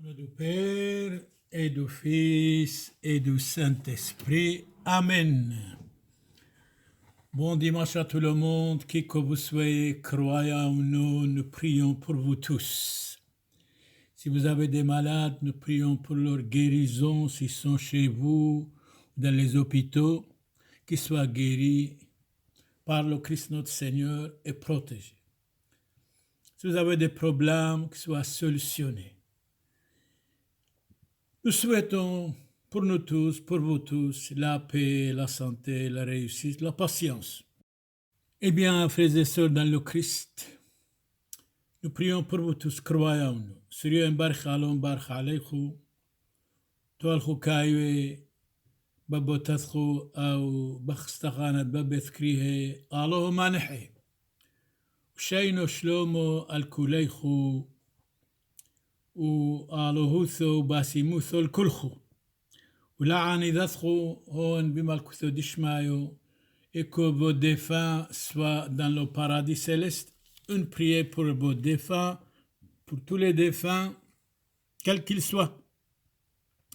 Au nom du Père et du Fils et du Saint-Esprit. Amen. Bon dimanche à tout le monde, qui que vous soyez, croyants ou non, nous prions pour vous tous. Si vous avez des malades, nous prions pour leur guérison, s'ils sont chez vous, dans les hôpitaux, qu'ils soient guéris par le Christ notre Seigneur et protégés. Si vous avez des problèmes, qu'ils soient solutionnés. Nous souhaitons pour nous tous, pour vous tous, la paix, la santé, la réussite, la patience. Eh bien, frères et sœurs dans le Christ, nous prions pour vous tous, croyants. Sérieux, barch alom, barch aleichu, toalchu kaiwe, babotatchu, au bakhstaghanat babethkrihe, Allahumma nehe. Shayno shlomo al kuleichu, وآلوهوثو باسيموثو الكلخو ولعاني ذاتخو هون بملكوثو دشمايو et que vos défunts soient dans le paradis céleste. Une prière pour vos défunts, pour tous les défunts, quels qu'ils soient,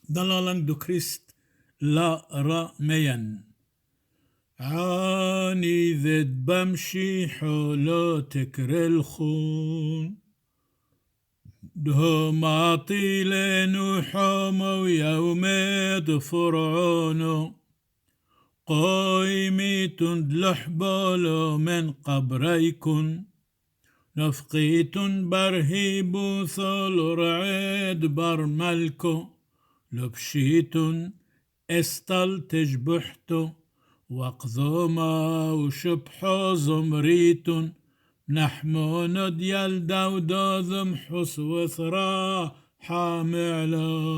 dans la langue de Christ, la Rameyan. عاني ذد بمشي حولو تكرل خون دهم طيلين حومو يوميد فرعون قايميت دلحبالو من قبريكن نفقيت برهيبو ثل رعيد برملكو لبشيت استل تجبحتو وقضوما وشبحو زمريت نحمون ديال داودو ذمحس وثرا حاملين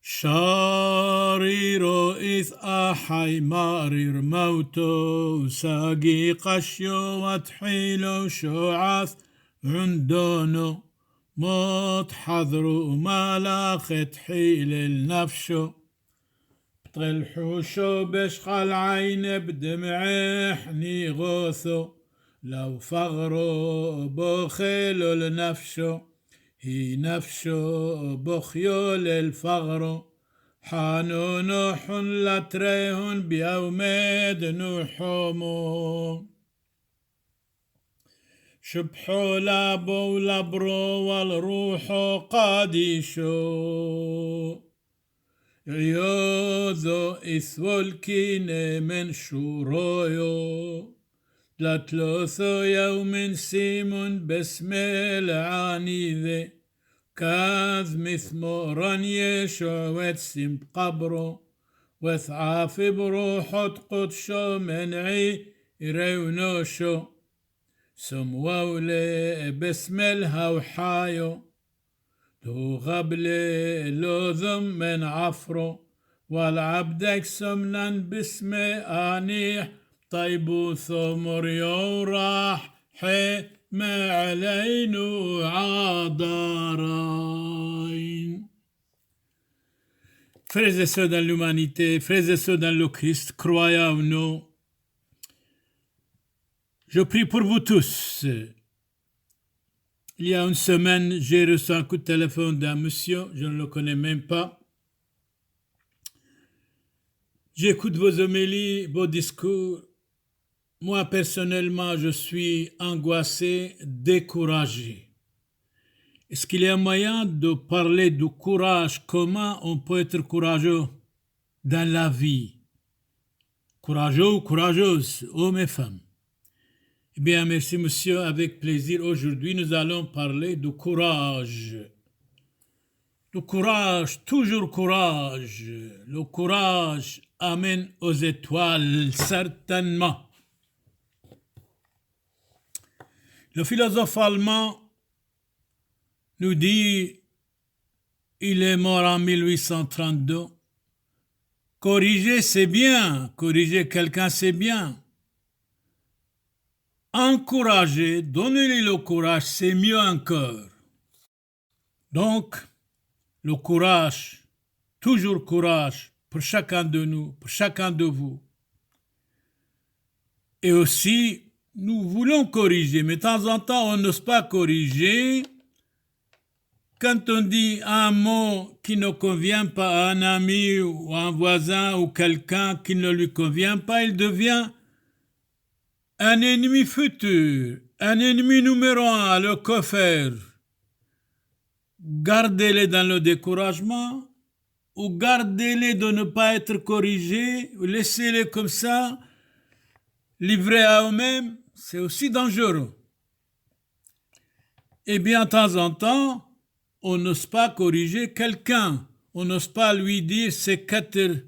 شاريرو إذ أحي مارير موتو ساقي قشيو وتحيلو شعث عندونو موت حذرو ملاخ تحيل النفشو الحوشو بشخل عين بدمعحني غوثو لو فغرو بخيلو لنفشو هي نفشو بخيو للفغرو حانو نوح لتريهن بيوميد نوحومو شبحو لابو لبرو والروحو قاديشو عيوذو إثولكين من شورويو لتلوثو يوم سيمون باسم العنيذ كاذ مثمورا يشوع وتسم قبرو وثعاف بروحو تقدشو منعي رونوشو سموولي باسم الهوحايو تو غبل لوذم من عفرو والعبدك سمنا باسم آنيح طيبو ثمريو راح ما علينو عذارين. Frères et sœurs dans l'humanité, frères et sœurs dans le Christ, croyants ou non, je prie pour vous tous. Il y a une semaine, j'ai reçu un coup de téléphone d'un monsieur, je ne le connais même pas. J'écoute vos homélies, vos discours. Moi, personnellement, je suis angoissé, découragé. Est-ce qu'il y a moyen de parler du courage? Comment on peut être courageux dans la vie? Courageux ou courageuse, hommes et femmes. Eh bien, merci monsieur, avec plaisir. Aujourd'hui, nous allons parler du courage. Le courage, toujours courage. Le courage amène aux étoiles, certainement. Le philosophe allemand nous dit, il est mort en 1832, corriger c'est bien, corriger quelqu'un c'est bien. Encourager, donner-lui le courage, c'est mieux encore. Donc, le courage, toujours courage pour chacun de nous, pour chacun de vous. Et aussi, nous voulons corriger, mais de temps en temps, on n'ose pas corriger Quand on dit un mot qui ne convient pas à un ami ou à un voisin ou quelqu'un qui ne lui convient pas, il devient un ennemi futur, un ennemi numéro un. Alors que faire? Gardez-les dans le découragement ou gardez-les de ne pas être corrigés ou laissez-les comme ça, livrés à eux-mêmes, c'est aussi dangereux. Et bien, de temps en temps, on n'ose pas corriger quelqu'un, on n'ose pas lui dire ses quatre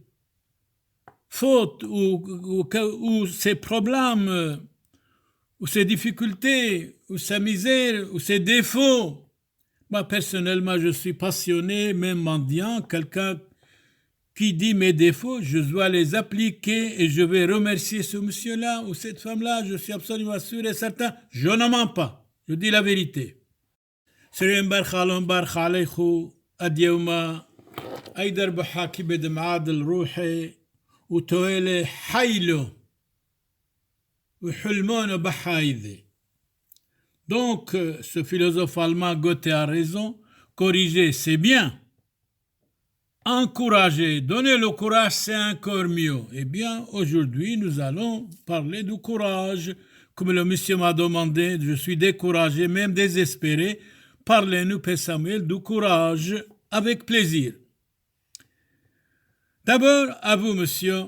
fautes ou ses problèmes, ou ses difficultés, ou sa misère, ou ses défauts. Moi, personnellement, je suis passionné, même mendiant, quelqu'un qui dit mes défauts, je dois les appliquer et je vais remercier ce monsieur-là ou cette femme-là, je suis absolument sûr et certain, je ne mens pas, je dis la vérité. سرين برخالون برخ عليخو أديوما أيدر بحاكي بدمعاد الروحي وتويلي حيلو وحلمون بحايذي. Donc, ce philosophe allemand Goethe a raison, corriger c'est bien, encourager, donner le courage c'est encore mieux. Eh bien, aujourd'hui nous allons parler du courage. Comme le monsieur m'a demandé, je suis découragé, même désespéré. Parlez-nous, Père Samuel, du courage, avec plaisir. D'abord, à vous, monsieur,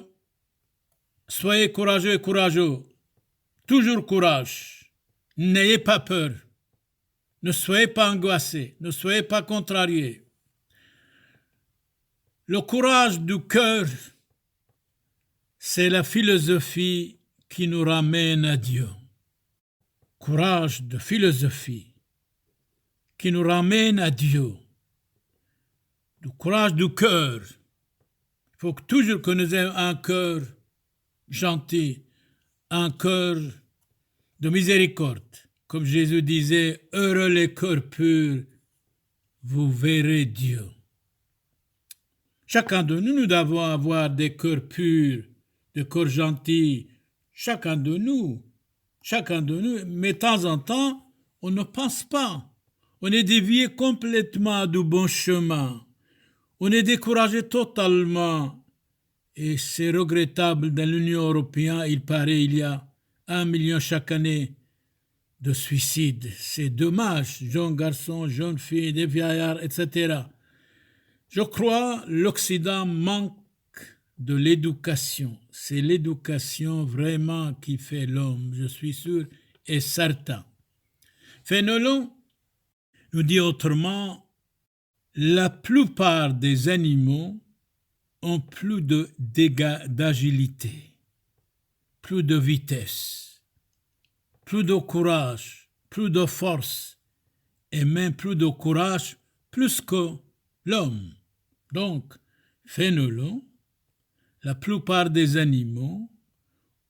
soyez courageux et courageux. Toujours courage. N'ayez pas peur. Ne soyez pas angoissés. Ne soyez pas contrariés. Le courage du cœur, c'est la philosophie qui nous ramène à Dieu. Courage de philosophie qui nous ramène à Dieu. Du courage du cœur. Il faut que toujours que nous ayons un cœur gentil, un cœur de miséricorde. Comme Jésus disait, heureux les cœurs purs, vous verrez Dieu. Chacun de nous, nous devons avoir des cœurs purs, des cœurs gentils. Chacun de nous, mais de temps en temps, on ne pense pas. On est dévié complètement du bon chemin. On est découragé totalement. Et c'est regrettable, dans l'Union européenne, il paraît il y a 1 million chaque année de suicides. C'est dommage, jeunes garçons, jeunes filles, des vieillards, etc. Je crois l'Occident manque de l'éducation. C'est l'éducation vraiment qui fait l'homme, je suis sûr et certain. Fénelon nous dit autrement, la plupart des animaux ont plus de dégâts d'agilité, plus de vitesse, plus de courage, plus de force, et même plus de courage, plus que l'homme. Donc, Fénelon, la plupart des animaux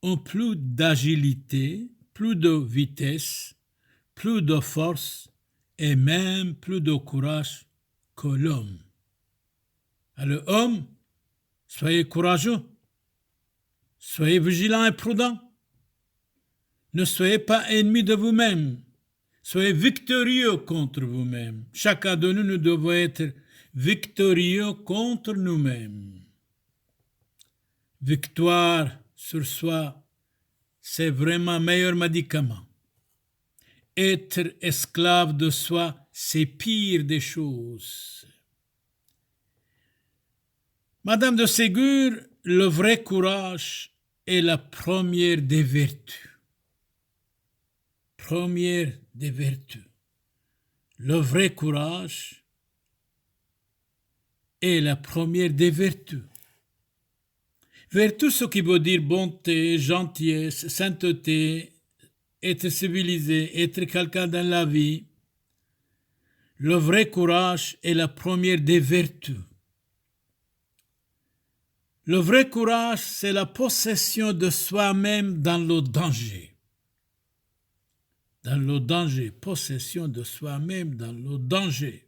ont plus d'agilité, plus de vitesse, plus de force, et même plus de courage que l'homme. Alors, homme, soyez courageux, soyez vigilants et prudents. Ne soyez pas ennemis de vous-même, soyez victorieux contre vous-même. Chacun de nous, nous devons être victorieux contre nous-mêmes. Victoire sur soi, c'est vraiment le meilleur médicament. Être esclave de soi, c'est pire des choses. Madame de Ségur, le vrai courage est la première des vertus. Première des vertus. Le vrai courage est la première des vertus. Vertu, ce qui veut dire bonté, gentillesse, sainteté, être civilisé, être quelqu'un dans la vie. Le vrai courage est la première des vertus. Le vrai courage, c'est la possession de soi-même dans le danger. Dans le danger, possession de soi-même dans le danger.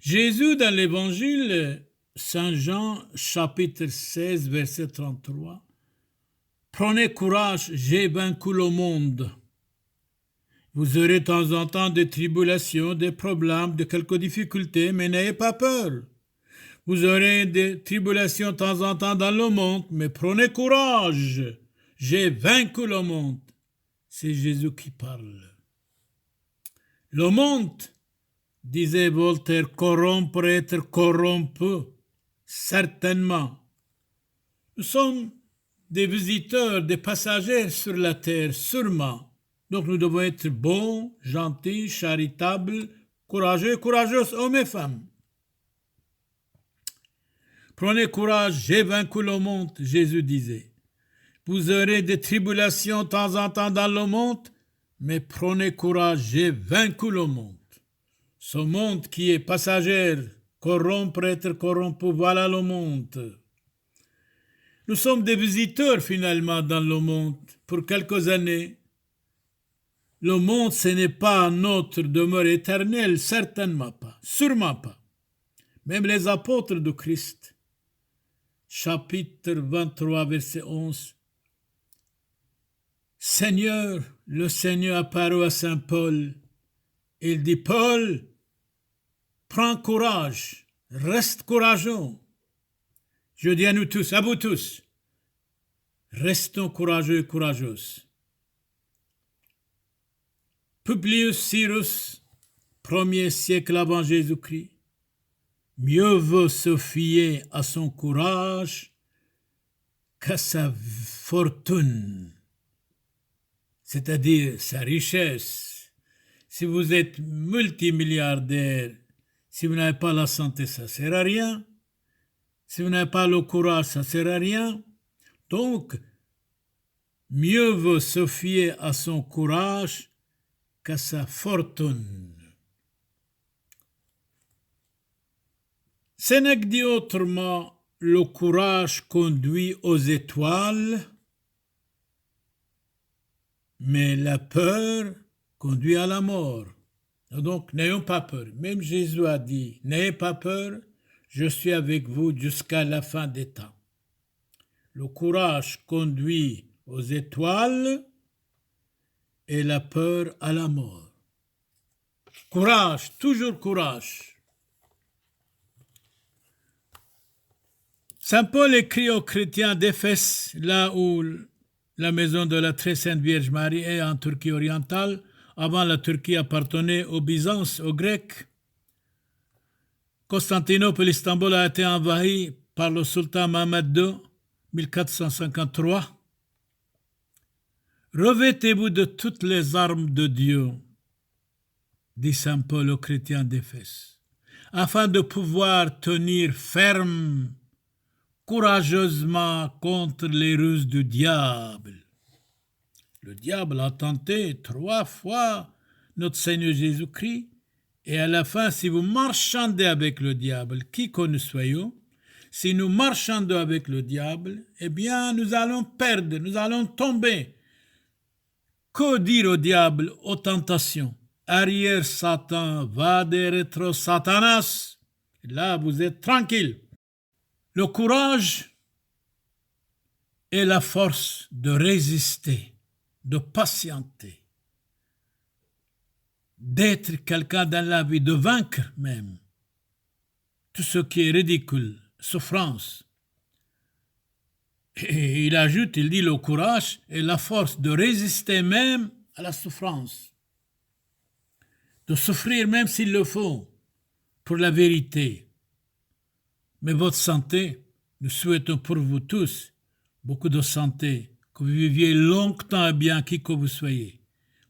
Jésus, dans l'Évangile, Saint Jean, chapitre 16, verset 33, « Prenez courage, j'ai vaincu le monde. » Vous aurez de temps en temps des tribulations, des problèmes, de quelques difficultés, mais n'ayez pas peur. Vous aurez des tribulations de temps en temps dans le monde, mais prenez courage. J'ai vaincu le monde. C'est Jésus qui parle. Le monde, disait Voltaire, corrompt pour être corrompu. Certainement. Nous sommes des visiteurs, des passagers sur la terre, sûrement. Donc nous devons être bons, gentils, charitables, courageux, courageuses, hommes et femmes. Prenez courage, j'ai vaincu le monde, Jésus disait. Vous aurez des tribulations de temps en temps dans le monde, mais prenez courage, j'ai vaincu le monde. Ce monde qui est passager, corrompre, être corrompu, voilà le monde. Nous sommes des visiteurs finalement dans le monde pour quelques années. Le monde, ce n'est pas notre demeure éternelle, certainement pas, sûrement pas. Même les apôtres de Christ, chapitre 23, verset 11. Seigneur, le Seigneur apparut à Saint Paul. Il dit, Paul, prends courage, reste courageux. Je dis à nous tous, à vous tous, restons courageux et courageuses. Publius Cyrus, 1er siècle avant Jésus-Christ, mieux vaut se fier à son courage qu'à sa fortune, c'est-à-dire sa richesse. Si vous êtes multimilliardaire, si vous n'avez pas la santé, ça ne sert à rien. Si vous n'avez pas le courage, ça ne sert à rien. Donc, mieux vaut se fier à son courage qu'à sa fortune. Sénèque dit autrement, le courage conduit aux étoiles, mais la peur conduit à la mort. Donc, n'ayons pas peur. Même Jésus a dit, n'ayez pas peur, je suis avec vous jusqu'à la fin des temps. Le courage conduit aux étoiles et la peur à la mort. Courage, toujours courage. Saint Paul écrit aux chrétiens d'Éphèse, là où la maison de la très sainte Vierge Marie est en Turquie orientale. Avant, la Turquie appartenait aux Byzance, aux Grecs. Constantinople, Istanbul a été envahi par le sultan Mohammed II, 1453. Revêtez-vous de toutes les armes de Dieu, dit Saint Paul aux chrétiens d'Éphèse, afin de pouvoir tenir ferme, courageusement contre les ruses du diable. Le diable a tenté 3 fois notre Seigneur Jésus-Christ, et à la fin, si vous marchandez avec le diable, qui que nous soyons, si nous marchandons avec le diable, eh bien, nous allons perdre, nous allons tomber. Que dire au diable, aux tentations? Arrière Satan, vade retro Satanas. Là, vous êtes tranquille. Le courage est la force de résister, de patienter, d'être quelqu'un dans la vie, de vaincre même tout ce qui est ridicule, souffrance. Et il ajoute, il dit, le courage est la force de résister même à la souffrance, de souffrir même s'il le faut pour la vérité. Mais votre santé, nous souhaitons pour vous tous beaucoup de santé, que vous viviez longtemps et bien qui que vous soyez,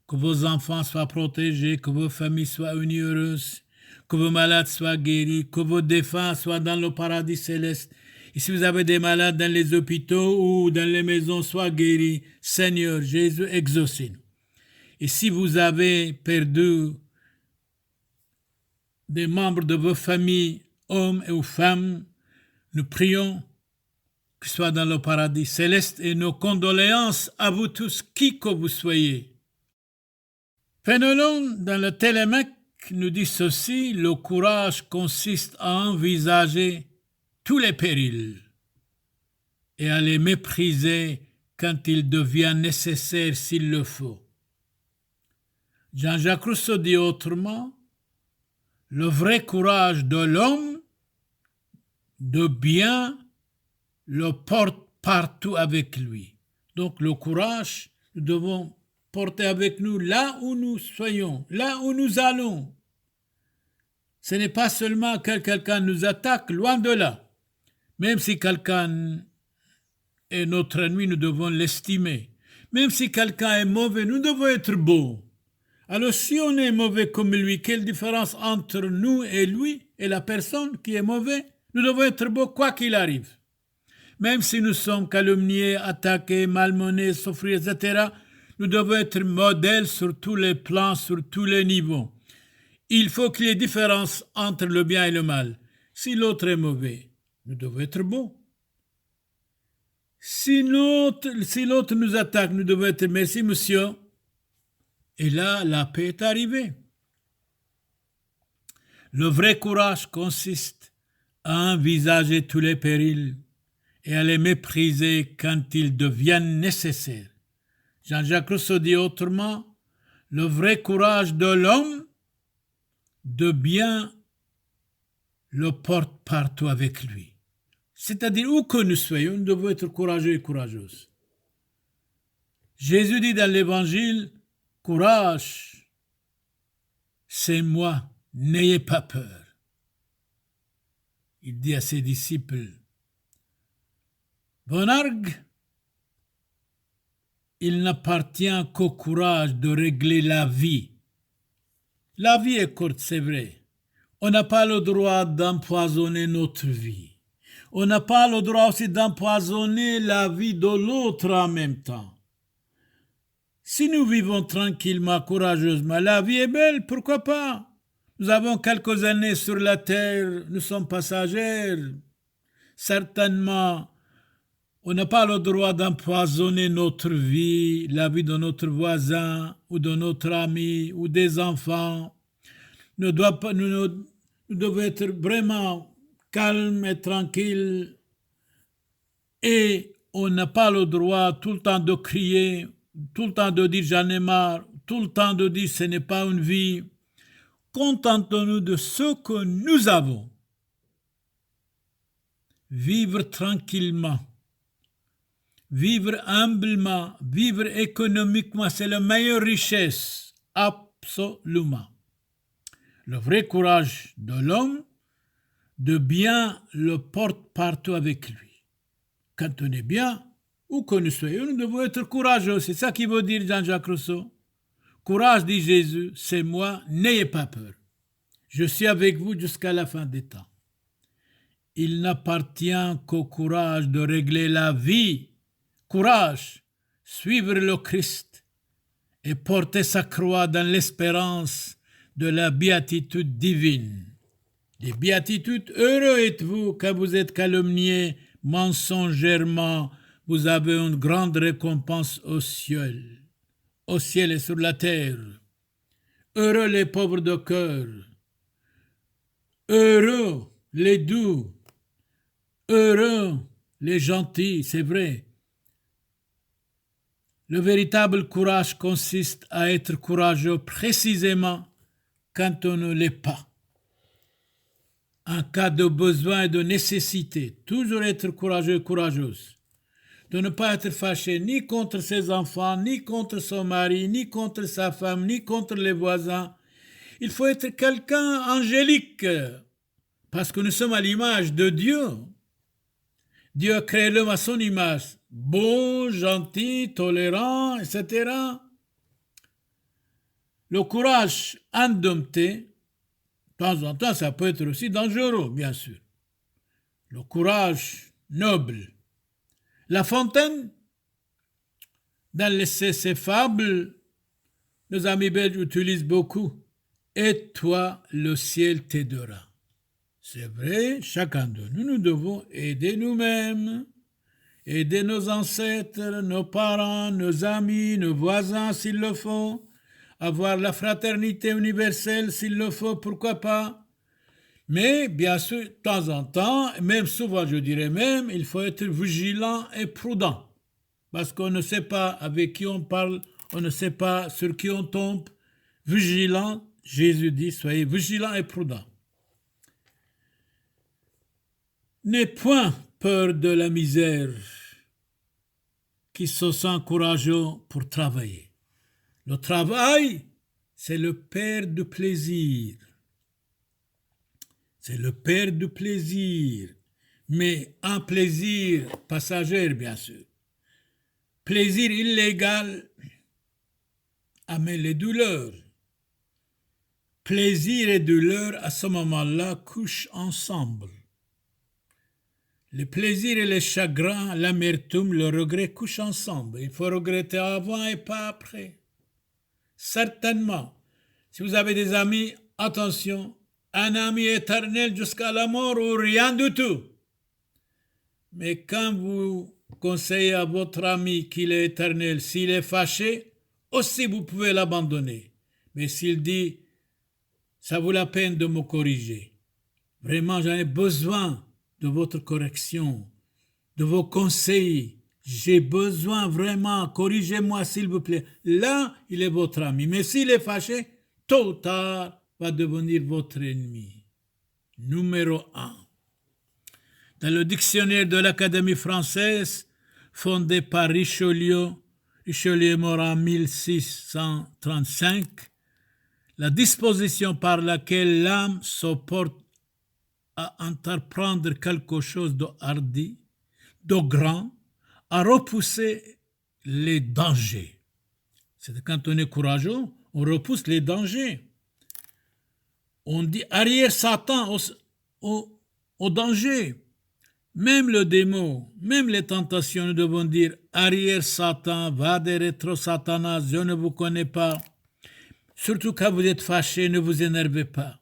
que vos enfants soient protégés, que vos familles soient unies heureuses, que vos malades soient guéris, que vos défunts soient dans le paradis céleste. Et si vous avez des malades dans les hôpitaux ou dans les maisons, soient guéris. Seigneur Jésus, exaucez-nous. Et si vous avez perdu des membres de vos familles, hommes ou femmes, nous prions qu'ils soient dans le paradis céleste et nos condoléances à vous tous, qui que vous soyez. Fénelon, dans le Télémaque, nous dit ceci, le courage consiste à envisager tous les périls et à les mépriser quand il devient nécessaire s'il le faut. Jean-Jacques Rousseau dit autrement, le vrai courage de l'homme de bien le porte partout avec lui. Donc le courage, nous devons porter avec nous là où nous soyons, là où nous allons. Ce n'est pas seulement que quelqu'un nous attaque, loin de là. Même si quelqu'un est notre ennemi, nous devons l'estimer. Même si quelqu'un est mauvais, nous devons être beaux. Alors si on est mauvais comme lui, quelle différence entre nous et lui et la personne qui est mauvaise? Nous devons être beaux quoi qu'il arrive. Même si nous sommes calomniés, attaqués, malmenés, souffrir, etc., nous devons être modèles sur tous les plans, sur tous les niveaux. Il faut qu'il y ait différence entre le bien et le mal. Si l'autre est mauvais, nous devons être bons. Si l'autre nous attaque, nous devons être merci, monsieur. Et là, la paix est arrivée. Le vrai courage consiste à envisager tous les périls et à les mépriser quand ils deviennent nécessaires. Jean-Jacques Rousseau dit autrement, le vrai courage de l'homme de bien le porte partout avec lui. C'est-à-dire, où que nous soyons, nous devons être courageux et courageuses. Jésus dit dans l'Évangile, courage, c'est moi, n'ayez pas peur. Il dit à ses disciples, Bonargue, il n'appartient qu'au courage de régler la vie. La vie est courte, c'est vrai. On n'a pas le droit d'empoisonner notre vie. On n'a pas le droit aussi d'empoisonner la vie de l'autre en même temps. Si nous vivons tranquillement, courageusement, la vie est belle, pourquoi pas? Nous avons quelques années sur la terre, nous sommes passagers. Certainement, on n'a pas le droit d'empoisonner notre vie, la vie de notre voisin ou de notre ami ou des enfants. Nous devons être vraiment calmes et tranquilles et on n'a pas le droit tout le temps de crier, tout le temps de dire j'en ai marre, tout le temps de dire ce n'est pas une vie. Contentons-nous de ce que nous avons. Vivre tranquillement, vivre humblement, vivre économiquement, c'est la meilleure richesse, absolument. Le vrai courage de l'homme, de bien le porte partout avec lui. Quand on est bien, où que nous soyons, nous devons être courageux. C'est ça qui veut dire Jean-Jacques Rousseau. Courage, dit Jésus, c'est moi, n'ayez pas peur. Je suis avec vous jusqu'à la fin des temps. Il n'appartient qu'au courage de régler la vie. Courage, suivre le Christ et porter sa croix dans l'espérance de la béatitude divine. Les béatitudes, heureux êtes-vous quand vous êtes calomniés mensongèrement, vous avez une grande récompense au ciel et sur la terre. Heureux les pauvres de cœur, heureux les doux, heureux les gentils, c'est vrai. Le véritable courage consiste à être courageux précisément quand on ne l'est pas. En cas de besoin et de nécessité, toujours être courageux et courageuse. De ne pas être fâché ni contre ses enfants, ni contre son mari, ni contre sa femme, ni contre les voisins. Il faut être quelqu'un angélique, parce que nous sommes à l'image de Dieu. Dieu a créé l'homme à son image, bon, gentil, tolérant, etc. Le courage indompté, de temps en temps, ça peut être aussi dangereux, bien sûr. Le courage noble. La Fontaine, dans ses fables, nos amis belges utilisent beaucoup. Et toi, le ciel t'aidera. C'est vrai, chacun de nous, nous devons aider nous-mêmes, aider nos ancêtres, nos parents, nos amis, nos voisins s'il le faut, avoir la fraternité universelle s'il le faut, pourquoi pas. Mais bien sûr, de temps en temps, même souvent je dirais même, il faut être vigilant et prudent. Parce qu'on ne sait pas avec qui on parle, on ne sait pas sur qui on tombe. Vigilants, Jésus dit, soyez vigilants et prudents. N'aie point peur de la misère, qui se sent courageux pour travailler. Le travail, c'est le père du plaisir. C'est le père du plaisir, mais un plaisir passager, bien sûr. Plaisir illégal amène les douleurs. Plaisir et douleur, à ce moment-là, couchent ensemble. Le plaisir et le chagrin, l'amertume, le regret couchent ensemble. Il faut regretter avant et pas après. Certainement. Si vous avez des amis, attention, un ami éternel jusqu'à la mort ou rien du tout. Mais quand vous conseillez à votre ami qu'il est éternel, s'il est fâché, aussi vous pouvez l'abandonner. Mais s'il dit, ça vaut la peine de me corriger. Vraiment, j'en ai besoin de votre correction, de vos conseils. J'ai besoin vraiment, corrigez-moi s'il vous plaît. Là, il est votre ami. Mais s'il est fâché, tôt ou tard, va devenir votre ennemi. Numéro 1. Dans le dictionnaire de l'Académie française, fondé par Richelieu est mort en 1635, la disposition par laquelle l'âme se porte à entreprendre quelque chose de hardi, de grand, à repousser les dangers. C'est quand on est courageux, on repousse les dangers. On dit arrière Satan au danger. Même le démon, même les tentations, nous devons dire arrière Satan, va de rétro Satanas, je ne vous connais pas. Surtout quand vous êtes fâché, ne vous énervez pas.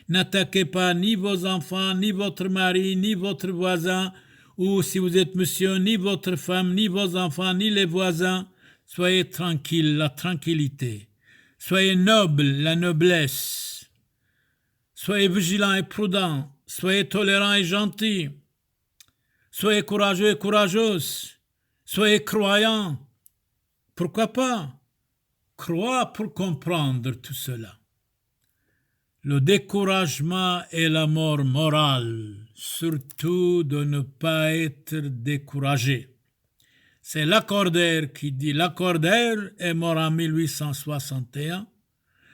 N'attaquez pas ni vos enfants, ni votre mari, ni votre voisin, ou si vous êtes monsieur, ni votre femme, ni vos enfants, ni les voisins. Soyez tranquille, la tranquillité. Soyez noble, la noblesse. Soyez vigilants et prudents. Soyez tolérants et gentils. Soyez courageux et courageuses. Soyez croyants. Pourquoi pas? Croire pour comprendre tout cela. Le découragement est la mort morale, surtout de ne pas être découragé. C'est Lacordaire qui dit, Lacordaire est mort en 1861,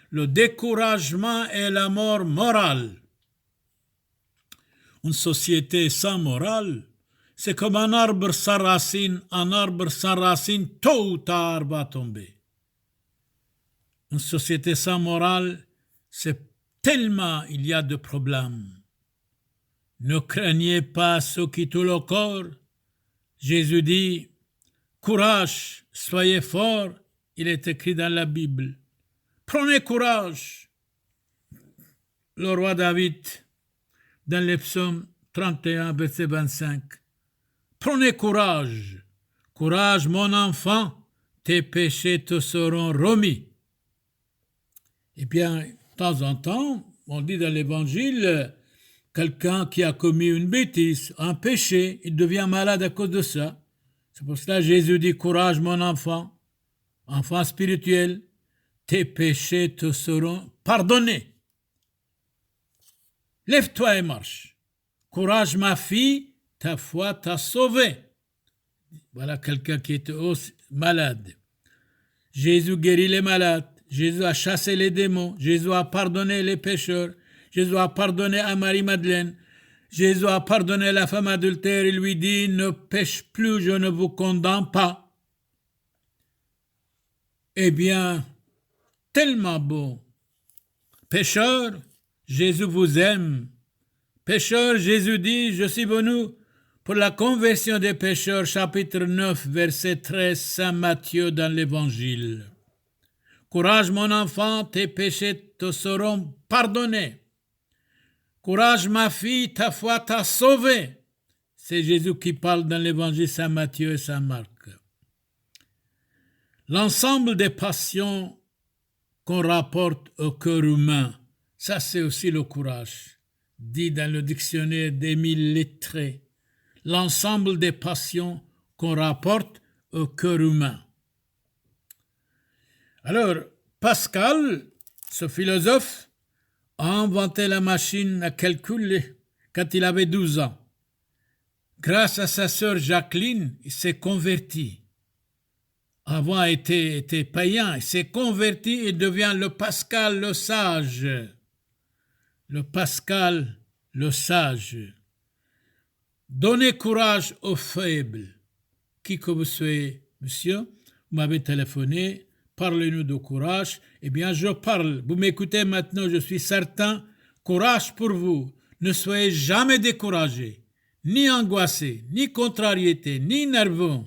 le découragement est la mort morale. Une société sans morale, c'est comme un arbre sans racine, tôt ou tard va tomber. Une société sans morale, c'est tellement il y a de problèmes. Ne craignez pas ceux qui tuent le corps. Jésus dit, courage, soyez forts, il est écrit dans la Bible. Prenez courage. Le roi David, dans les psaumes 31, verset 25. Prenez courage. Courage, mon enfant, tes péchés te seront remis. Eh bien, de temps en temps, on dit dans l'Évangile, quelqu'un qui a commis une bêtise, un péché, il devient malade à cause de ça. C'est pour cela que Jésus dit, courage mon enfant spirituel, tes péchés te seront pardonnés. Lève-toi et marche. Courage ma fille, ta foi t'a sauvée. Voilà quelqu'un qui était malade. Jésus guérit les malades. Jésus a chassé les démons. Jésus a pardonné les pécheurs. Jésus a pardonné à Marie-Madeleine. Jésus a pardonné la femme adultère. Il lui dit, ne pêche plus, je ne vous condamne pas. Eh bien, tellement beau. Pécheurs, Jésus vous aime. Pécheurs, Jésus dit, je suis venu pour la conversion des pécheurs, chapitre 9, verset 13, Saint Matthieu dans l'Évangile. Courage mon enfant, tes péchés te seront pardonnés. Courage ma fille, ta foi t'a sauvée. C'est Jésus qui parle dans l'Évangile Saint Matthieu et Saint Marc. L'ensemble des passions qu'on rapporte au cœur humain, ça c'est aussi le courage, dit dans le dictionnaire d'Émile Lettré. L'ensemble des passions qu'on rapporte au cœur humain. Alors, Pascal, Ce philosophe a inventé la machine à calculer quand il avait 12 ans. Grâce à sa sœur Jacqueline, il s'est converti. Avant, il était païen, il s'est converti et devient le Pascal le sage. Le Pascal le sage. Donnez courage aux faibles. Qui que vous soyez, monsieur, vous m'avez téléphoné, parlez-nous de courage. Eh bien, je parle. Vous m'écoutez maintenant, je suis certain. Courage pour vous. Ne soyez jamais découragés, ni angoissés, ni contrariétés, ni nerveux,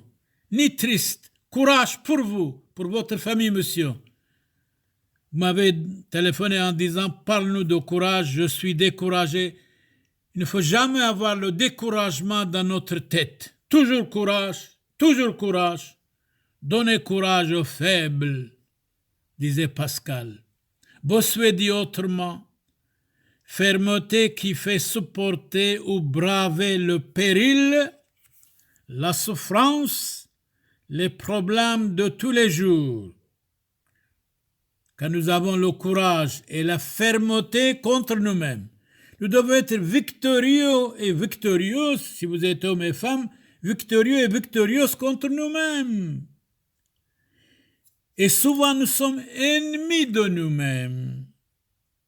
ni tristes. Courage pour vous, pour votre famille, monsieur. Vous m'avez téléphoné en disant, parle-nous de courage, je suis découragé. Il ne faut jamais avoir le découragement dans notre tête. Toujours courage, toujours courage. Donnez courage aux faibles, disait Pascal. Bossuet dit autrement, fermeté qui fait supporter ou braver le péril, la souffrance, les problèmes de tous les jours. Quand nous avons le courage et la fermeté contre nous-mêmes, nous devons être victorieux et victorieuses, si vous êtes hommes et femmes, victorieux et victorieuses contre nous-mêmes. Et souvent nous sommes ennemis de nous-mêmes,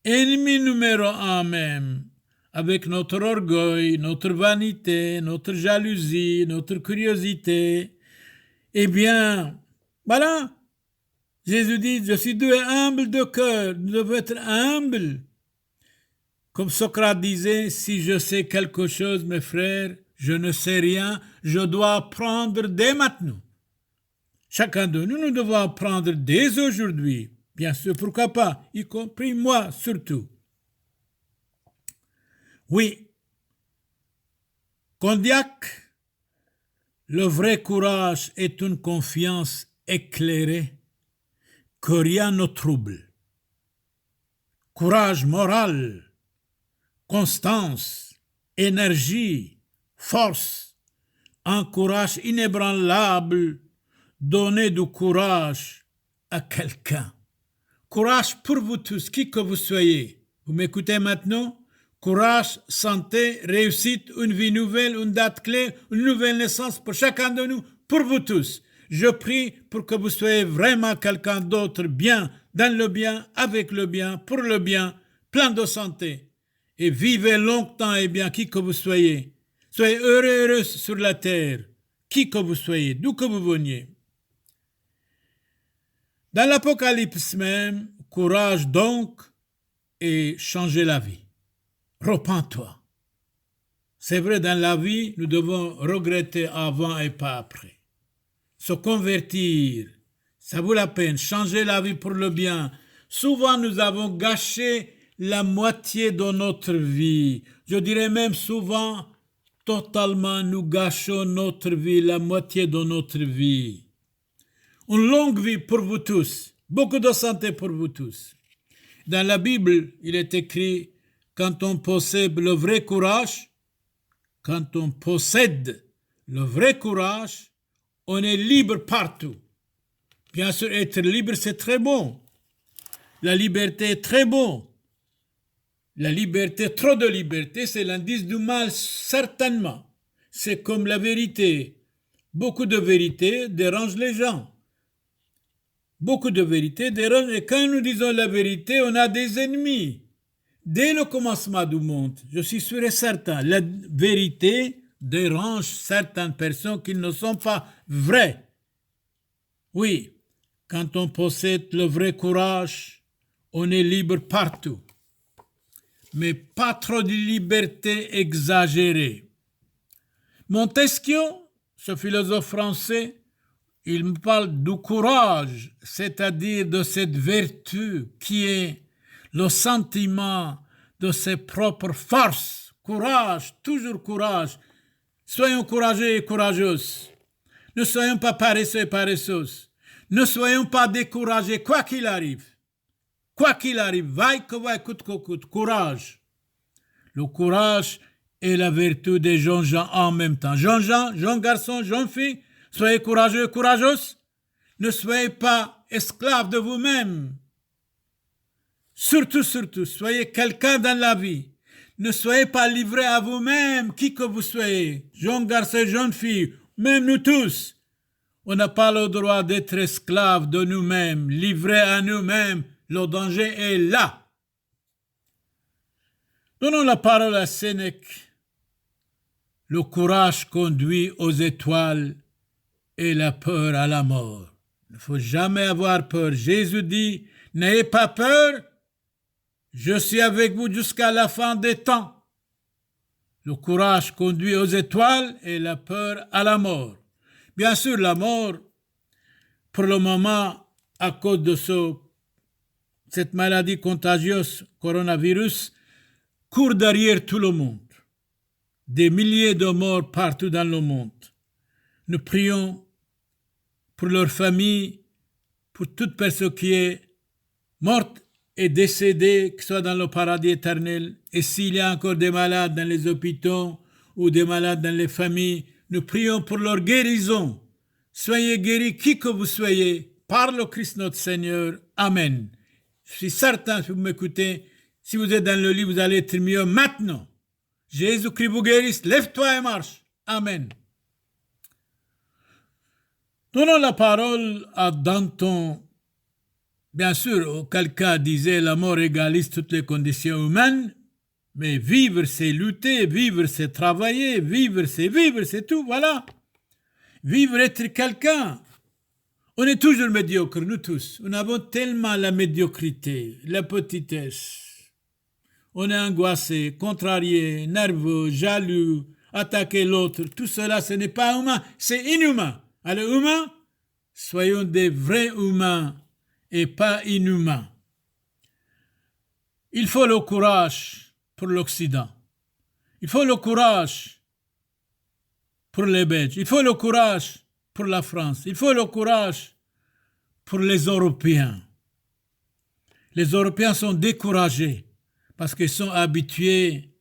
ennemis numéro un même, avec notre orgueil, notre vanité, notre jalousie, notre curiosité. Eh bien, voilà, Jésus dit, je suis doux et humble de cœur, nous devons être humbles. Comme Socrate disait, si je sais quelque chose, mes frères, je ne sais rien, je dois apprendre dès maintenant. Chacun de nous, nous devons apprendre dès aujourd'hui. Bien sûr, pourquoi pas, y compris moi surtout. Oui, Condillac, le vrai courage est une confiance éclairée que rien ne trouble. Courage moral, constance, énergie, force, un courage inébranlable, donner du courage à quelqu'un. Courage pour vous tous, qui que vous soyez. Vous m'écoutez maintenant? Courage, santé, réussite, une vie nouvelle, une date clé, une nouvelle naissance pour chacun de nous, pour vous tous. Je prie pour que vous soyez vraiment quelqu'un d'autre bien, dans le bien, avec le bien, pour le bien, plein de santé. Et vivez longtemps et bien, qui que vous soyez. Soyez heureux sur la terre, qui que vous soyez, d'où que vous veniez. Dans l'Apocalypse même, courage donc et changez la vie. Repens-toi. C'est vrai, dans la vie, nous devons regretter avant et pas après. Se convertir, ça vaut la peine. Changer la vie pour le bien. Souvent, nous avons gâché la moitié de notre vie. Je dirais même souvent, totalement, nous gâchons notre vie, la moitié de notre vie. Une longue vie pour vous tous. Beaucoup de santé pour vous tous. Dans la Bible, il est écrit, quand on possède le vrai courage, on est libre partout. Bien sûr, être libre, c'est très bon. La liberté est très bon. La liberté, trop de liberté, c'est l'indice du mal, certainement. C'est comme la vérité. Beaucoup de vérité dérange les gens. Beaucoup de vérité dérange. Et quand nous disons la vérité, on a des ennemis. Dès le commencement du monde, je suis sûr et certain, la vérité dérange certaines personnes qui ne sont pas vraies. Oui, quand on possède le vrai courage, on est libre partout. Mais pas trop de liberté exagérée. Montesquieu, ce philosophe français, il me parle du courage, c'est-à-dire de cette vertu qui est le sentiment de ses propres forces. Courage, toujours courage. Soyons courageux et courageuses. Ne soyons pas paresseux et paresseuses. Ne soyons pas découragés, quoi qu'il arrive. Quoi qu'il arrive, vaille que vaille, coûte que coûte. Courage. Le courage est la vertu des jeunes gens en même temps. Jeunes gens, jeunes garçons, jeunes filles, soyez courageux et courageuses. Ne soyez pas esclaves de vous-même. Surtout, soyez quelqu'un dans la vie. Ne soyez pas livrés à vous-même, qui que vous soyez, jeunes garçons, jeunes filles, même nous tous. On n'a pas le droit d'être esclaves de nous-mêmes, livrés à nous-mêmes. Le danger est là. Donnons la parole à Sénèque. Le courage conduit aux étoiles et la peur à la mort. Il ne faut jamais avoir peur. Jésus dit, n'ayez pas peur, je suis avec vous jusqu'à la fin des temps. Le courage conduit aux étoiles et la peur à la mort. Bien sûr, la mort, pour le moment, à cause de cette maladie contagieuse, coronavirus, court derrière tout le monde. Des milliers de morts partout dans le monde. Nous prions pour leur famille, pour toute personne qui est morte et décédée, qui soit dans le paradis éternel. Et s'il y a encore des malades dans les hôpitaux ou des malades dans les familles, nous prions pour leur guérison. Soyez guéris, qui que vous soyez, par le Christ notre Seigneur. Amen. Je suis certain, si vous m'écoutez, si vous êtes dans le lit, vous allez être mieux maintenant. Jésus-Christ vous guérisse, lève-toi et marche. Amen. Donnons la parole à Danton. Bien sûr, quelqu'un disait la mort égalise toutes les conditions humaines, mais vivre c'est lutter, vivre c'est travailler, vivre c'est tout, voilà. Vivre être quelqu'un. On est toujours médiocre, nous tous. Nous avons tellement la médiocrité, la petitesse. On est angoissé, contrarié, nerveux, jaloux, attaquer l'autre. Tout cela, ce n'est pas humain, c'est inhumain. Alors, humains, soyons des vrais humains et pas inhumains. Il faut le courage pour l'Occident. Il faut le courage pour les Belges. Il faut le courage pour la France. Il faut le courage pour les Européens. Les Européens sont découragés parce qu'ils sont habitués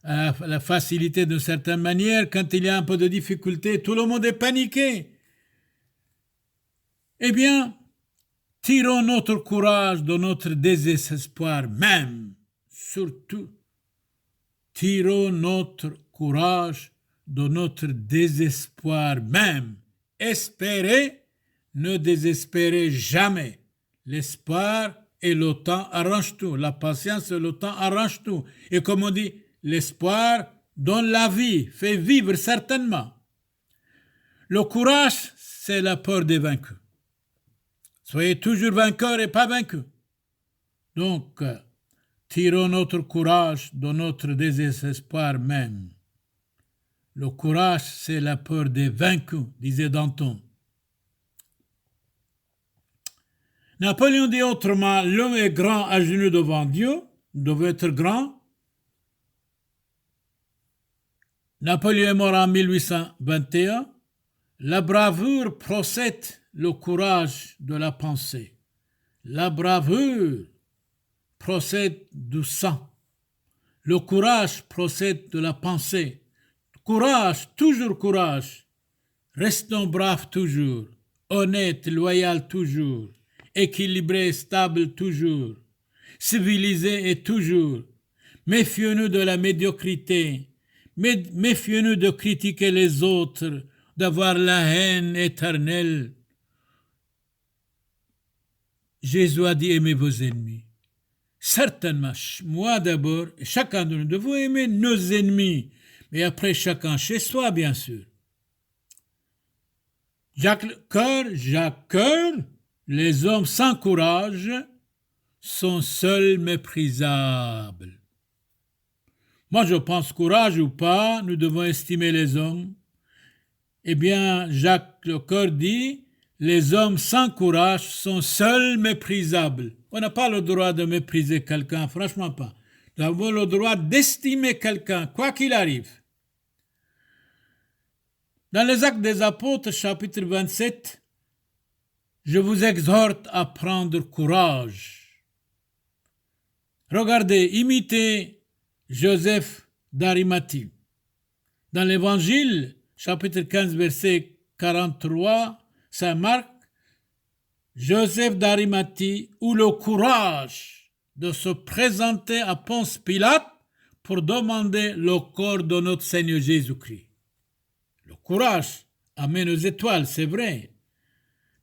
à la facilité d'une certaine manière. Quand il y a un peu de difficulté, tout le monde est paniqué. Eh bien, tirons notre courage de notre désespoir même. Surtout, tirons notre courage de notre désespoir même. Espérez, ne désespérez jamais. L'espoir et le temps arrangent tout. La patience et le temps arrangent tout. Et comme on dit, l'espoir donne la vie, fait vivre certainement. Le courage, c'est la peur des vaincus. Soyez toujours vainqueurs et pas vaincus. Donc, tirons notre courage de notre désespoir même. Le courage, c'est la peur des vaincus, disait Danton. Napoléon dit autrement, l'homme est grand à genoux devant Dieu, devait être grand. Napoléon est mort en 1821. La bravoure procède le courage de la pensée. La bravoure procède du sang. Le courage procède de la pensée. Courage, toujours courage. Restons braves toujours, honnêtes, loyaux toujours, équilibrés, stables toujours, civilisés et toujours. Méfions-nous de la médiocrité. Méfions-nous de critiquer les autres, d'avoir la haine éternelle. Jésus a dit, aimez vos ennemis. Certainement, moi d'abord, chacun de nous devons aimer nos ennemis, mais après chacun chez soi, bien sûr. Jacques Coeur, les hommes sans courage sont seuls méprisables. Moi, je pense, courage ou pas, nous devons estimer les hommes. Eh bien, Jacques Coeur dit, les hommes sans courage sont seuls méprisables. On n'a pas le droit de mépriser quelqu'un, franchement pas. Nous avons le droit d'estimer quelqu'un, quoi qu'il arrive. Dans les Actes des Apôtres, chapitre 27, je vous exhorte à prendre courage. Regardez, imitez Joseph d'Arimathie. Dans l'Évangile, chapitre 15, verset 43, Saint Marc, Joseph d'Arimathie, ou le courage de se présenter à Ponce Pilate pour demander le corps de notre Seigneur Jésus-Christ. Le courage amène aux étoiles, c'est vrai.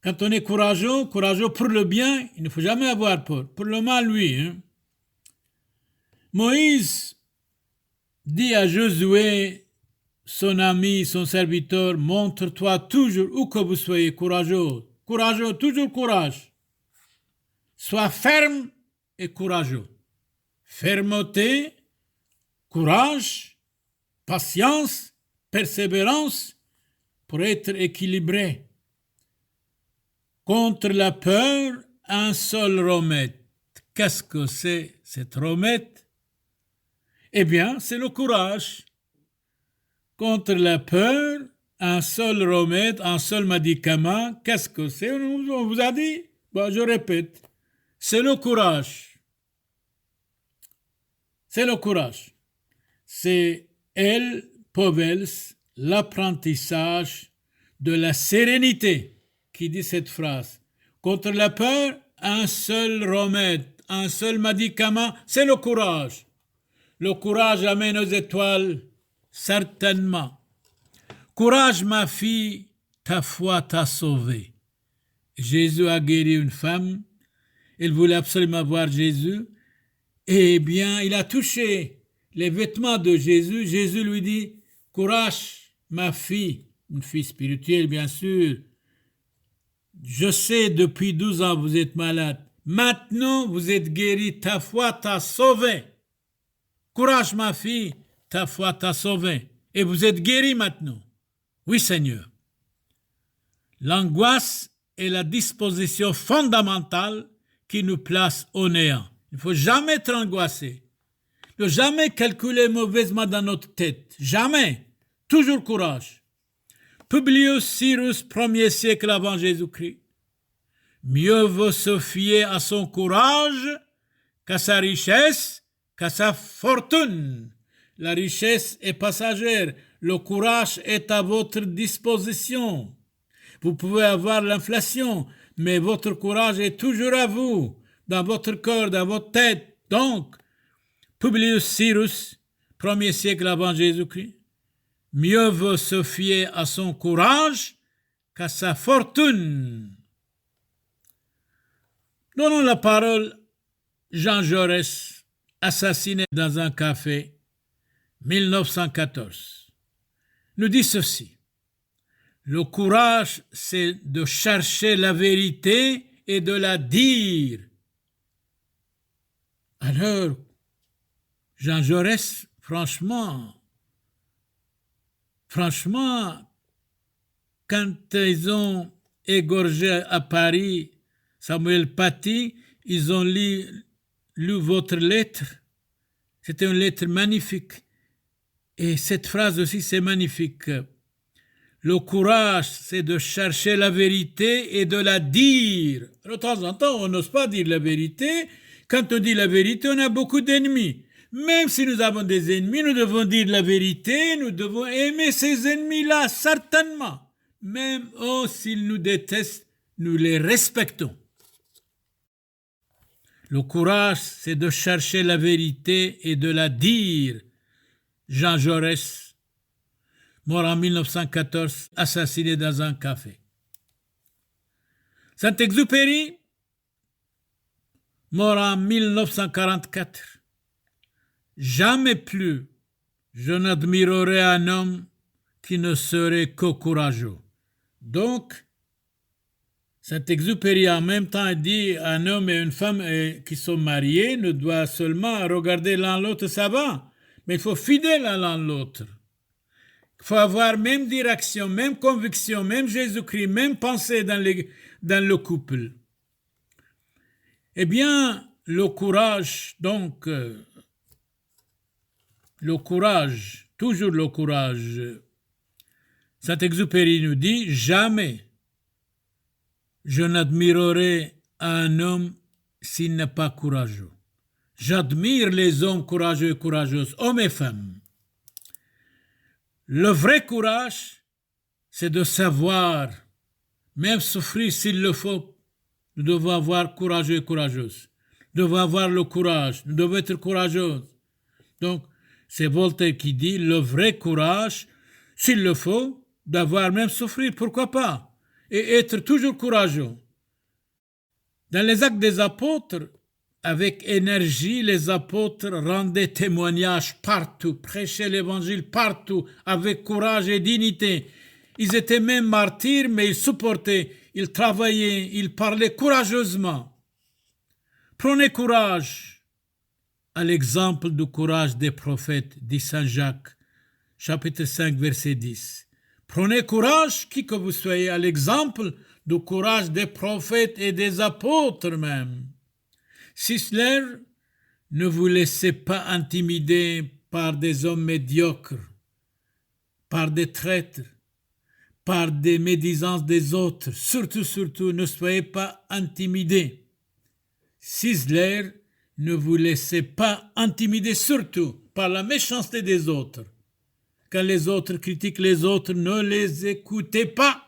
Quand on est courageux pour le bien, il ne faut jamais avoir peur. Pour le mal, oui. Moïse dit à Josué, son ami, son serviteur, montre-toi toujours, où que vous soyez, courageux. Courageux, toujours courage. Sois ferme et courageux. Fermeté, courage, patience, persévérance pour être équilibré. Contre la peur, un seul remède. Qu'est-ce que c'est cet remède? Eh bien, c'est le courage. Contre la peur, un seul remède, un seul médicament. Qu'est-ce que c'est? On vous a dit? Bon, je répète. C'est le courage. C'est le courage. C'est El Povels, l'apprentissage de la sérénité, qui dit cette phrase. Contre la peur, un seul remède, un seul médicament, c'est le courage. Le courage amène aux étoiles, certainement. Courage, ma fille, ta foi t'a sauvée. Jésus a guéri une femme. Elle voulait absolument voir Jésus. Eh bien, il a touché les vêtements de Jésus. Jésus lui dit, courage, ma fille, une fille spirituelle, bien sûr. Je sais, depuis 12 ans, vous êtes malade. Maintenant, vous êtes guérie. Ta foi t'a sauvée. Courage, ma fille, ta foi t'a sauvée. Et vous êtes guérie maintenant. Oui, Seigneur. L'angoisse est la disposition fondamentale qui nous place au néant. Il ne faut jamais être angoissé. Il ne faut jamais calculer mauvaisement dans notre tête. Jamais. Toujours courage. Publius Cyrus, 1er siècle avant Jésus-Christ. Mieux vaut se fier à son courage qu'à sa richesse, qu'à sa fortune. La richesse est passagère. Le courage est à votre disposition. Vous pouvez avoir l'inflation, mais votre courage est toujours à vous, dans votre cœur, dans votre tête. Donc, Publius Cyrus, 1er siècle avant Jésus-Christ, mieux vaut se fier à son courage qu'à sa fortune. Donnons la parole Jean Jaurès, assassiné dans un café, 1914. Nous dit ceci. Le courage, c'est de chercher la vérité et de la dire. Alors, Jean Jaurès, franchement, quand ils ont égorgé à Paris Samuel Paty, ils ont lu votre lettre. C'était une lettre magnifique. Et cette phrase aussi, c'est magnifique. Le courage, c'est de chercher la vérité et de la dire. De temps en temps, on n'ose pas dire la vérité. Quand on dit la vérité, on a beaucoup d'ennemis. Même si nous avons des ennemis, nous devons dire la vérité, nous devons aimer ces ennemis-là, certainement. Même s'ils nous détestent, nous les respectons. Le courage, c'est de chercher la vérité et de la dire. Jean Jaurès, mort en 1914, assassiné dans un café. Saint-Exupéry, mort en 1944. Jamais plus je n'admirerai un homme qui ne serait que courageux. Donc, Saint-Exupéry en même temps dit un homme et une femme qui sont mariés ne doivent seulement regarder l'un l'autre, ça va, mais il faut fidèle à l'un l'autre. Il faut avoir même direction, même conviction, même Jésus-Christ, même pensée dans le couple. Eh bien, le courage, donc, le courage, toujours le courage. Saint-Exupéry nous dit, jamais je n'admirerai un homme s'il n'est pas courageux. J'admire les hommes courageux et courageuses, hommes et femmes. Le vrai courage, c'est de savoir, même souffrir s'il le faut, nous devons avoir courageux et courageuses. Nous devons avoir le courage. Nous devons être courageux. Donc, c'est Voltaire qui dit le vrai courage, s'il le faut, d'avoir même souffrir, pourquoi pas, et être toujours courageux. Dans les actes des apôtres, avec énergie, les apôtres rendaient témoignage partout, prêchaient l'évangile partout, avec courage et dignité. Ils étaient même martyrs, mais ils supportaient, ils travaillaient, ils parlaient courageusement. Prenez courage, à l'exemple du courage des prophètes, dit Saint Jacques, chapitre 5, verset 10. Prenez courage, qui que vous soyez, à l'exemple du courage des prophètes et des apôtres même. Sisler, ne vous laissez pas intimider par des hommes médiocres, par des traîtres, par des médisances des autres. Surtout, ne soyez pas intimidés. Sisler, ne vous laissez pas intimider surtout par la méchanceté des autres. Quand les autres critiquent les autres, ne les écoutez pas.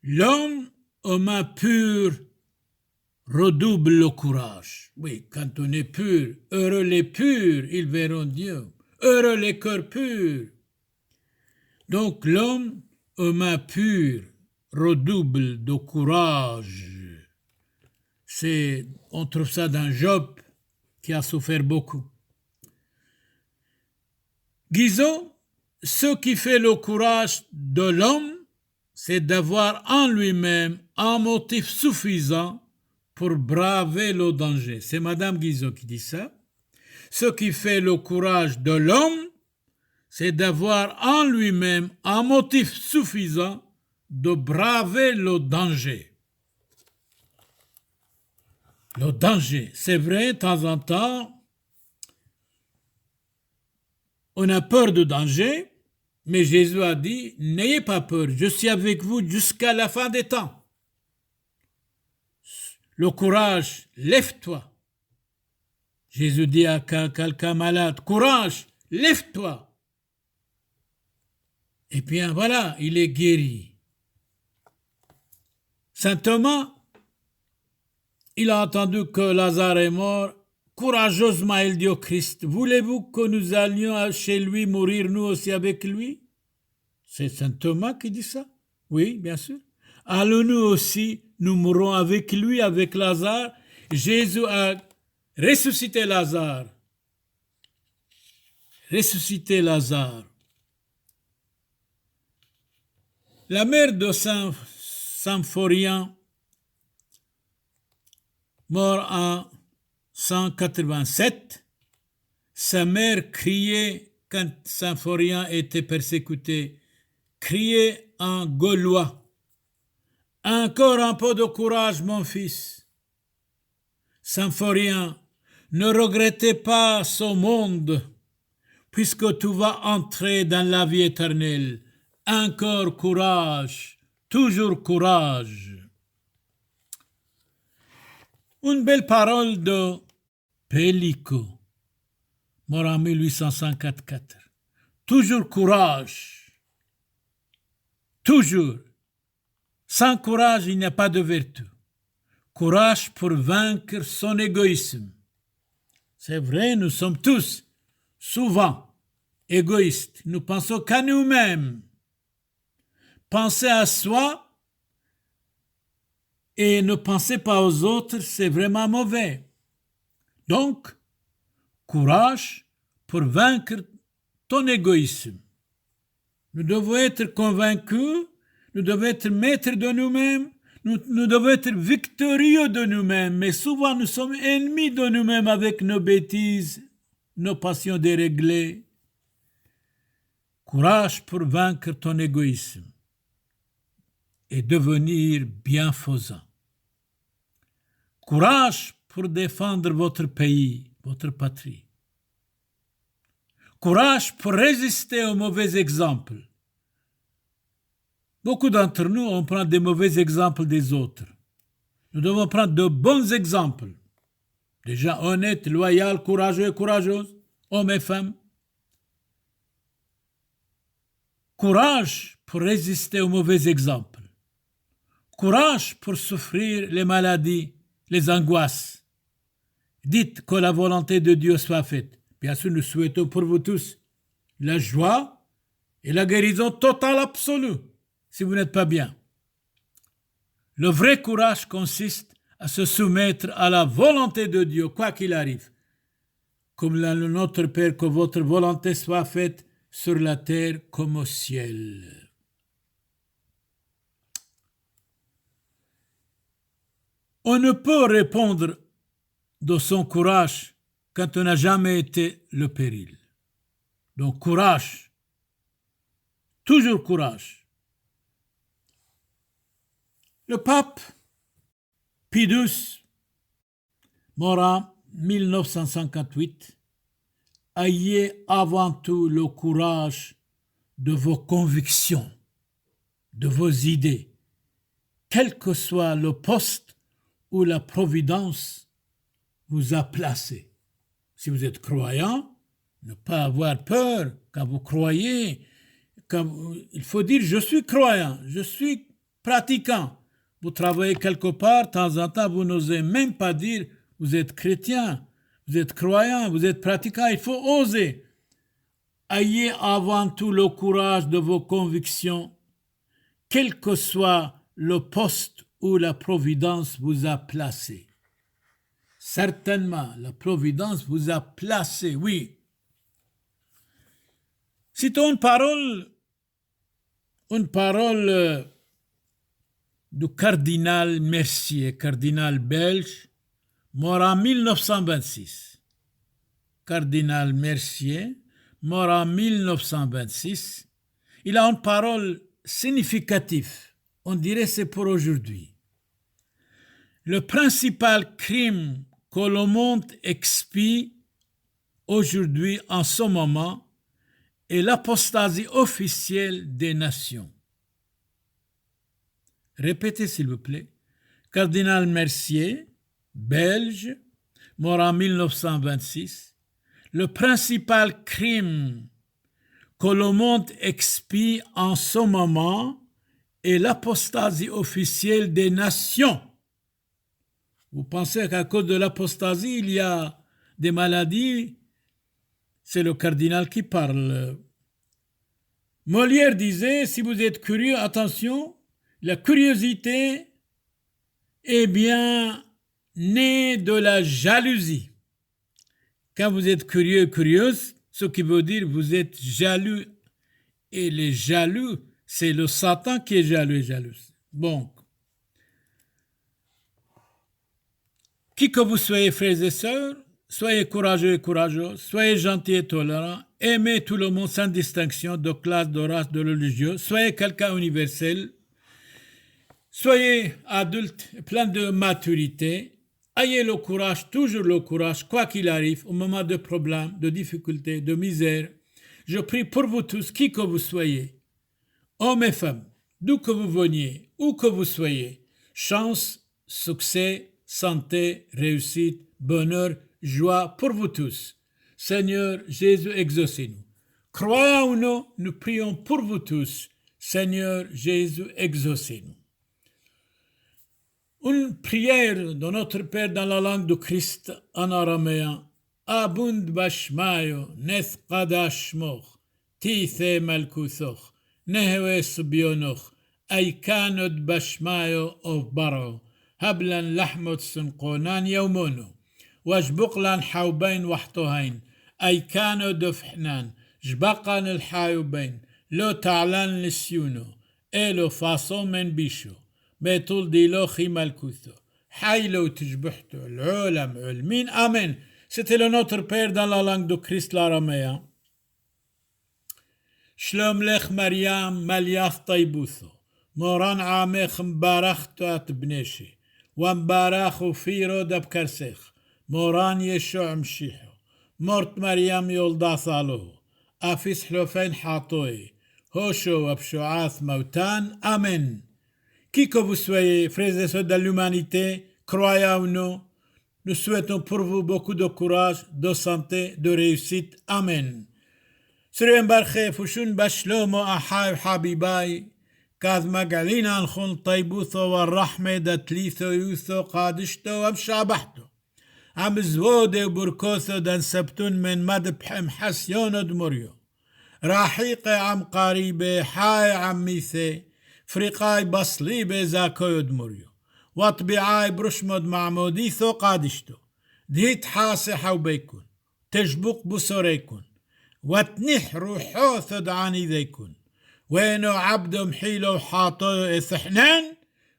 L'homme aux mains pures redouble le courage. Oui, quand on est pur, heureux les purs, ils verront Dieu. Heureux les cœurs purs. Donc l'homme aux mains pures redouble de courage. On trouve ça dans Job, qui a souffert beaucoup. Guizot, ce qui fait le courage de l'homme, c'est d'avoir en lui-même un motif suffisant pour braver le danger. C'est Madame Guizot qui dit ça. Ce qui fait le courage de l'homme, c'est d'avoir en lui-même un motif suffisant de braver le danger. Le danger, c'est vrai, de temps en temps, on a peur de danger, mais Jésus a dit, n'ayez pas peur, je suis avec vous jusqu'à la fin des temps. Le courage, lève-toi. Jésus dit à quelqu'un malade, courage, lève-toi. Et bien voilà, il est guéri. Saint Thomas, il a entendu que Lazare est mort. Courageusement, il dit au Christ, voulez-vous que nous allions chez lui mourir nous aussi avec lui? C'est Saint Thomas qui dit ça? Oui, bien sûr. Allons-nous aussi, nous mourrons avec lui, avec Lazare. Jésus a ressuscité Lazare. Ressuscité Lazare. La mère de Saint Symphorien, mort en 187, sa mère criait quand Symphorien était persécuté, criait en gaulois, « Encore un peu de courage, mon fils. » Symphorien, ne regrettez pas ce monde, puisque tu vas entrer dans la vie éternelle. Encore courage, toujours courage. Une belle parole de Pellico, mort en 1854. Toujours courage. Toujours. Sans courage, il n'y a pas de vertu. Courage pour vaincre son égoïsme. C'est vrai, nous sommes tous, souvent, égoïstes. Nous pensons qu'à nous-mêmes. Penser à soi et ne penser pas aux autres, c'est vraiment mauvais. Donc, courage pour vaincre ton égoïsme. Nous devons être convaincus, nous devons être maîtres de nous-mêmes, nous devons être victorieux de nous-mêmes, mais souvent nous sommes ennemis de nous-mêmes avec nos bêtises, nos passions déréglées. Courage pour vaincre ton égoïsme et devenir bienfaisant. Courage pour défendre votre pays, votre patrie. Courage pour résister aux mauvais exemples. Beaucoup d'entre nous, on prend des mauvais exemples des autres. Nous devons prendre de bons exemples. Des gens honnêtes, loyaux, courageux et courageuses, hommes et femmes. Courage pour résister aux mauvais exemples. Courage pour souffrir les maladies, les angoisses. Dites que la volonté de Dieu soit faite. Bien sûr, nous souhaitons pour vous tous la joie et la guérison totale absolue si vous n'êtes pas bien. Le vrai courage consiste à se soumettre à la volonté de Dieu, quoi qu'il arrive. Comme notre Père, que votre volonté soit faite sur la terre comme au ciel. On ne peut répondre de son courage quand on n'a jamais été le péril. Donc courage, toujours courage. Le pape Pie XII, mort en 1958, ayez avant tout le courage de vos convictions, de vos idées, quel que soit le poste où la providence vous a placé. Si vous êtes croyant, ne pas avoir peur quand vous croyez. Il faut dire je suis croyant, je suis pratiquant. Vous travaillez quelque part, de temps en temps, vous n'osez même pas dire vous êtes chrétien, vous êtes croyant, vous êtes pratiquant. Il faut oser. Ayez avant tout le courage de vos convictions, quel que soit le poste où la providence vous a placé. Certainement, la providence vous a placé, oui. Citons une parole du cardinal Mercier, cardinal belge, mort en 1926. Cardinal Mercier, mort en 1926. Il a une parole significative. On dirait c'est pour aujourd'hui. Le principal crime que le monde expie aujourd'hui en ce moment est l'apostasie officielle des nations. Répétez s'il vous plaît. Cardinal Mercier, belge, mort en 1926. Le principal crime que le monde expie en ce moment est l'apostasie officielle des nations. Vous pensez qu'à cause de l'apostasie, il y a des maladies? C'est le cardinal qui parle. Molière disait, si vous êtes curieux, attention, la curiosité est bien née de la jalousie. Quand vous êtes curieux, curieuse, ce qui veut dire vous êtes jaloux. Et les jaloux, c'est le Satan qui est jaloux et jalouse. Bon. Qui que vous soyez, frères et sœurs, soyez courageux et courageux, soyez gentils et tolérants, aimez tout le monde sans distinction de classe, de race, de religion, soyez quelqu'un universel, soyez adulte, plein de maturité, ayez le courage, toujours le courage, quoi qu'il arrive, au moment de problèmes, de difficultés, de misère. Je prie pour vous tous, qui que vous soyez, hommes et femmes, d'où que vous veniez, où que vous soyez, chance, succès, santé, réussite, bonheur, joie pour vous tous. Seigneur Jésus, exaucez-nous. Croyons ou non, nous prions pour vous tous. Seigneur Jésus, exaucez-nous. Une prière de notre Père dans la langue de Christ en araméen. Abund bashmayo, neth qadashmoch, tithe malkusoch, nehwe subionoch, aikanod bashmayo of baro. هبلا لحمة سنقونان يومونو واجبقلان حوبين وحطوهين أي كانوا دفحنان جبقان الحايوبين لو تعلان لسيونو إلو فاصو من بيشو بيطول ديلو خي مالكوثو حيلو تجبحتو العالم علمين آمين. C'était le Notre Père dans la langue de Christ l'araméen. Shlom lech Mariam Maliath Taibutho Moran Amech Mbarachto at Bneshi ومبارخ فيرو دبكرسخ موران يشوع مشيحو مرت مريم يولدا صالو أفيس حلوفين حاطوي هوشو وبشوعاث موتان Amen. Qui que vous soyez, frères et sœurs de l'humanité, croyez ou non, nous souhaitons pour vous beaucoup de courage, de santé, de réussite. Amen. Sri Mbarche Fushun Bashlomo Ahai Habibai كاذ مقالين انخون طيبوثو والرحمة دتليثو يوثو قادشتو ومشابحتو عم زودي وبركوثو دان سبتون من مدبح محسيونو دمريو راحيقي عم قريبي حاي عم ميثي فريقاي بصليبي زاكويو دمريو وطبيعاي برشمد معموديثو قادشتو ديت حاسحة وبيكون تجبق بصوريكون وتنح روحوثو دعاني ذيكون وينو عبدو محيلو حاطو اثحنان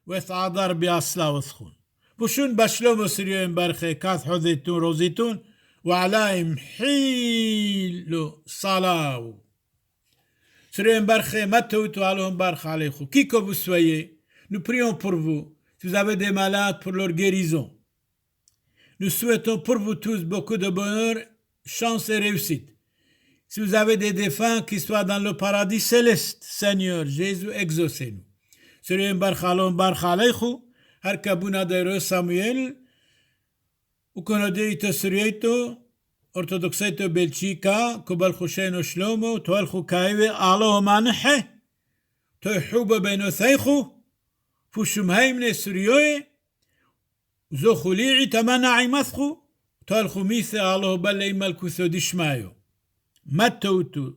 وثعذر بأصلا وثخون بوشون بشلومو سريوين برخي كاث حذيتون روزيتون وعلاهم حيلو صلاو سريوين برخي متوتو علوهم برخ عليكو كيكو vous soyez, nous prions pour vous. Si vous avez des malades, pour leur guérison. Nous souhaitons pour vous tous beaucoup de bonheur, chance et réussite. Si vous avez des défunts qui soient dans le paradis céleste, Seigneur Jésus, exaucez-nous. Sirien barchalom barchaleichu, harkabuna de Samuel, ukonodeito surieito, orthodoxeito Belchika, kobal chusheno shlomo, toalchu kaiwe alo manhe, toihuba benotheichu, fushumheimne surioe, zochuli'i tamana imathchu, toalchu mise alo balle imalkutho dishmayo. Matoutou.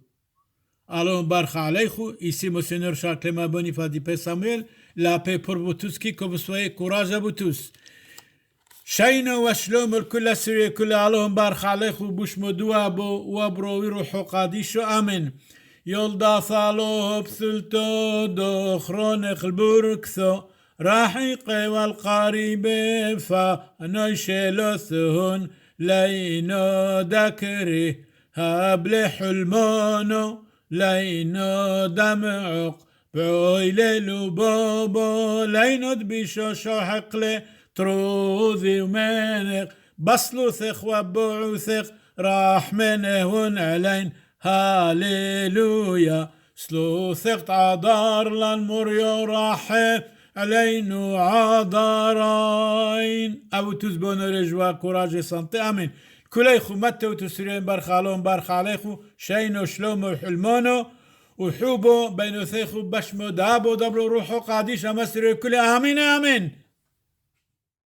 Allons barcha aleichou. Ici, Monseigneur Charles Clément Boniface du Père Samuel. La paix pour vous tous, qui que vous soyez, courage à vous tous. Shaino wa shlom al kulla suri kulla allons barcha aleichou. Bushmodou abo wabro wiruhu qadisho. Amen. Yolda thalo bthulto do chronech البركثو راحيق والقريب فانوي شلوثهن لينو دكري هابل حلمانو لينو دمعق بعيلو بابا لينو دبيشو شحقلي تروذي ومنق بصلو ثق وبوعو ثق راح منهن علين هاليلويا سلو ثق عدار للمريو راح علينو عدارين أبو تزبون رجوا كوراج سانتي آمين كليخو متو تسرين برخالون برخ عليخو شينو شلومو حلمونو وحوبو بينو ثيخو بشمو دابو دبلو روحو قاديش مسري كل آمين آمين